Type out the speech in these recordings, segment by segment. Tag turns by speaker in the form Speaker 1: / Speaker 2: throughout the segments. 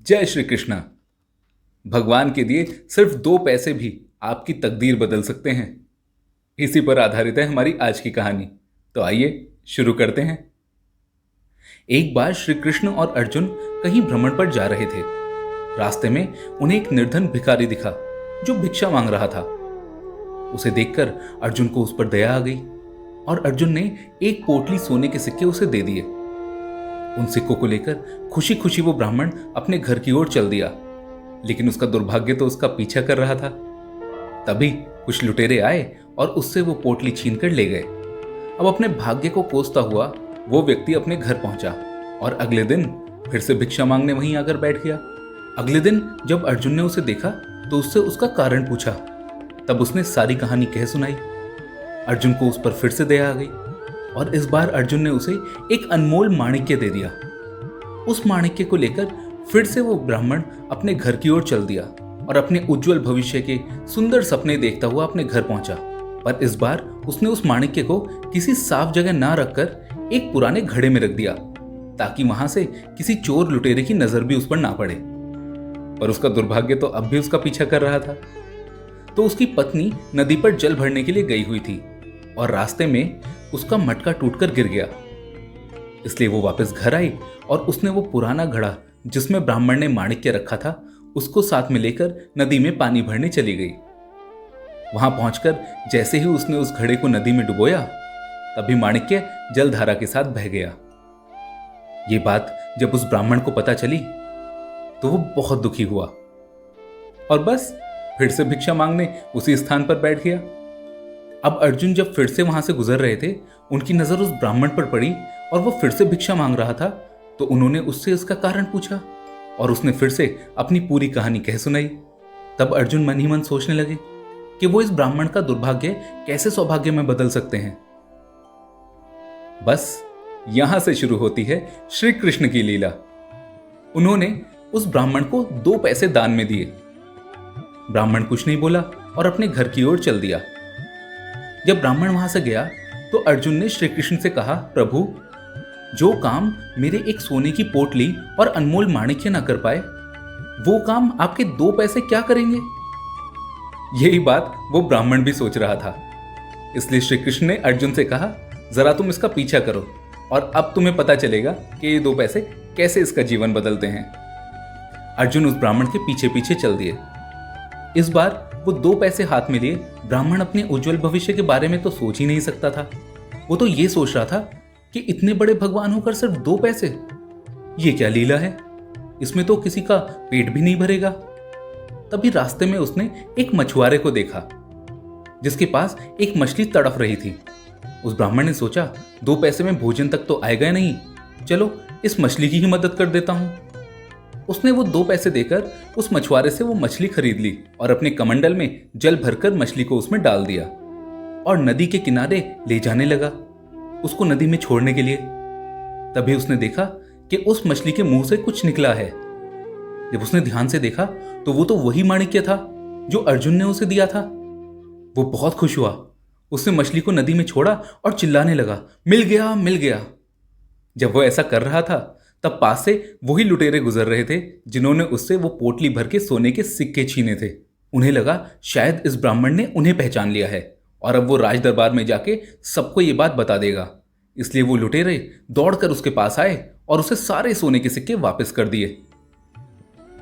Speaker 1: जय श्री कृष्णा। भगवान के दिए सिर्फ 2 पैसे भी आपकी तकदीर बदल सकते हैं। इसी पर आधारित है हमारी आज की कहानी। तो आइए शुरू करते हैं। एक बार श्री कृष्ण और अर्जुन कहीं भ्रमण पर जा रहे थे। रास्ते में उन्हें एक निर्धन भिखारी दिखा जो भिक्षा मांग रहा था। उसे देखकर अर्जुन को उस पर दया आ गई और अर्जुन ने एक पोटली सोने के सिक्के उसे दे दिए। उन सिक्कों को लेकर खुशी खुशी वो ब्राह्मण अपने घर की ओर चल दिया, लेकिन उसका दुर्भाग्य तो उसका पीछा कर रहा था। तभी कुछ लुटेरे आए और उससे वो पोटली छीनकर ले गए। अब अपने भाग्य को कोसता हुआ वो व्यक्ति अपने घर पहुंचा और अगले दिन फिर से भिक्षा मांगने वहीं आकर बैठ गया। अगले दिन जब अर्जुन ने उसे देखा तो उससे उसका कारण पूछा। तब उसने सारी कहानी कह सुनाई। अर्जुन को उस पर फिर से दया आ गई और इस बार अर्जुन ने उसे एक अनमोल माणिक्य दे दिया। उस माणिक्य को लेकर फिर से वो ब्राह्मण अपने घर की ओर चल दिया और अपने उज्जवल भविष्य के सुंदर सपने देखता हुआ अपने घर पहुंचा। पर इस बार उसने उस माणिक्य को किसी साफ जगह ना रखकर एक पुराने घड़े में रख दिया, ताकि वहां से किसी चोर लुटेरे की नजर भी उस पर ना पड़े। पर उसका दुर्भाग्य तो अब भी उसका पीछा कर रहा था। तो उसकी पत्नी नदी पर जल भरने के लिए गई हुई थी और रास्ते में उसका मटका टूटकर गिर गया। इसलिए वो वापस घर आई और उसने वो पुराना घड़ा जिसमें ब्राह्मण ने माणिक्य रखा था उसको साथ में लेकर नदी में पानी भरने चली गई। वहां पहुंचकर जैसे ही उसने उस घड़े को नदी में डुबोया, तभी माणिक्य जलधारा के साथ बह गया। ये बात जब उस ब्राह्मण को पता चली तो वो बहुत दुखी हुआ और बस फिर से भिक्षा मांगने उसी स्थान पर बैठ गया। अब अर्जुन जब फिर से वहां से गुजर रहे थे, उनकी नजर उस ब्राह्मण पर पड़ी और वो फिर से भिक्षा मांग रहा था। तो उन्होंने उससे इसका कारण पूछा और उसने फिर से अपनी पूरी कहानी कह सुनाई। तब अर्जुन मन ही मन सोचने लगे कि वो इस ब्राह्मण का दुर्भाग्य कैसे सौभाग्य में बदल सकते हैं। बस यहां से शुरू होती है श्री कृष्ण की लीला। उन्होंने उस ब्राह्मण को 2 पैसे दान में दिए। ब्राह्मण कुछ नहीं बोला और अपने घर की ओर चल दिया। जब ब्राह्मण वहां से गया तो अर्जुन ने श्री कृष्ण से कहा, प्रभु, जो काम मेरे एक सोने की पोटली और अनमोल माणिक्य ना कर पाए, वो काम आपके 2 पैसे क्या करेंगे? यही बात वो ब्राह्मण भी सोच रहा था। इसलिए श्री कृष्ण ने अर्जुन से कहा, जरा तुम इसका पीछा करो और अब तुम्हें पता चलेगा कि ये 2 पैसे कैसे इसका जीवन बदलते हैं। अर्जुन उस ब्राह्मण के पीछे पीछे चल दिए। इस बार वो 2 पैसे हाथ में लिए ब्राह्मण अपने उज्जवल भविष्य के बारे में तो सोच ही नहीं सकता था। वो तो ये सोच रहा था कि इतने बड़े भगवान होकर सिर्फ 2 पैसे, ये क्या लीला है? इसमें तो किसी का पेट भी नहीं भरेगा। तभी रास्ते में उसने एक मछुआरे को देखा जिसके पास एक मछली तड़फ रही थी। उस ब्राह्मण ने सोचा, 2 पैसे में भोजन तक तो आएगा नहीं, चलो इस मछली की ही मदद कर देता हूं। उसने वो 2 पैसे देकर उस मछुआरे से वो मछली खरीद ली और अपने कमंडल में जल भरकर मछली को उसमें डाल दिया और नदी के किनारे ले जाने लगा उसको नदी में छोड़ने के लिए। तभी उसने देखा कि उस मछली के मुंह से कुछ निकला है। जब उसने ध्यान से देखा तो वो तो वही माणिक्य था जो अर्जुन ने उसे दिया था। वो बहुत खुश हुआ। उसने मछली को नदी में छोड़ा और चिल्लाने लगा, मिल गया, मिल गया। जब वो ऐसा कर रहा था तब पास से वही लुटेरे गुजर रहे थे जिन्होंने उससे वो पोटली भर के सोने के सिक्के छीने थे। उन्हें लगा शायद इस ब्राह्मण ने उन्हें पहचान लिया है और अब वो राज दरबार में जाके सबको ये बात बता देगा। इसलिए वो लुटेरे दौड़कर उसके पास आए और उसे सारे सोने के सिक्के वापस कर दिए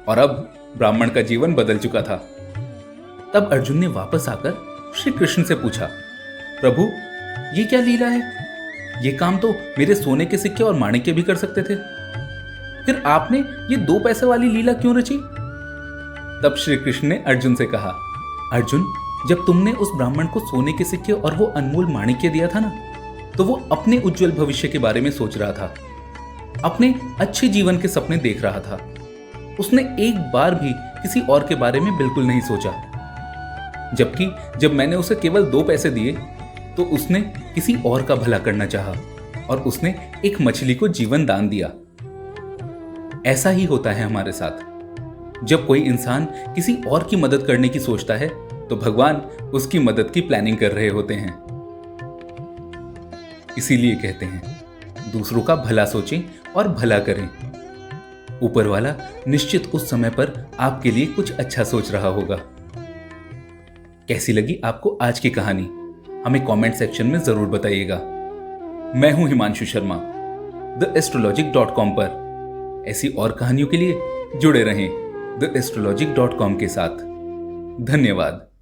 Speaker 1: और अब ब्राह्मण का जीवन बदल चुका था। तब अर्जुन ने वापस आकर श्री कृष्ण से पूछा, प्रभु, ये क्या लीला है? ये काम तो मेरे सोने के सिक्के और माणिक्य भी कर सकते थे, फिर आपने ये 2 पैसे वाली लीला क्यों रची? तब श्री कृष्ण ने अर्जुन से कहा, अर्जुन, जब तुमने उस ब्राह्मण को सोने के सिक्के और वो अनमोल माणिक्य दिया था ना, तो वो अपने उज्जवल भविष्य के बारे में सोच रहा था, अपने अच्छे जीवन के सपने देख रहा था। उसने एक बार भी किसी और के बारे में बिल्कुल नहीं सोचा। जबकि जब मैंने उसे केवल 2 पैसे दिए तो उसने किसी और का भला करना चाहा और उसने एक मछली को जीवन दान दिया। ऐसा ही होता है हमारे साथ। जब कोई इंसान किसी और की मदद करने की सोचता है तो भगवान उसकी मदद की प्लानिंग कर रहे होते हैं। इसीलिए कहते हैं, दूसरों का भला सोचें और भला करें। ऊपर वाला निश्चित उस समय पर आपके लिए कुछ अच्छा सोच रहा होगा। कैसी लगी आपको आज की कहानी, हमें कमेंट सेक्शन में जरूर बताइएगा। मैं हूं हिमांशु शर्मा, theastrologic.com पर ऐसी और कहानियों के लिए जुड़े रहें theastrologic.com के साथ। धन्यवाद।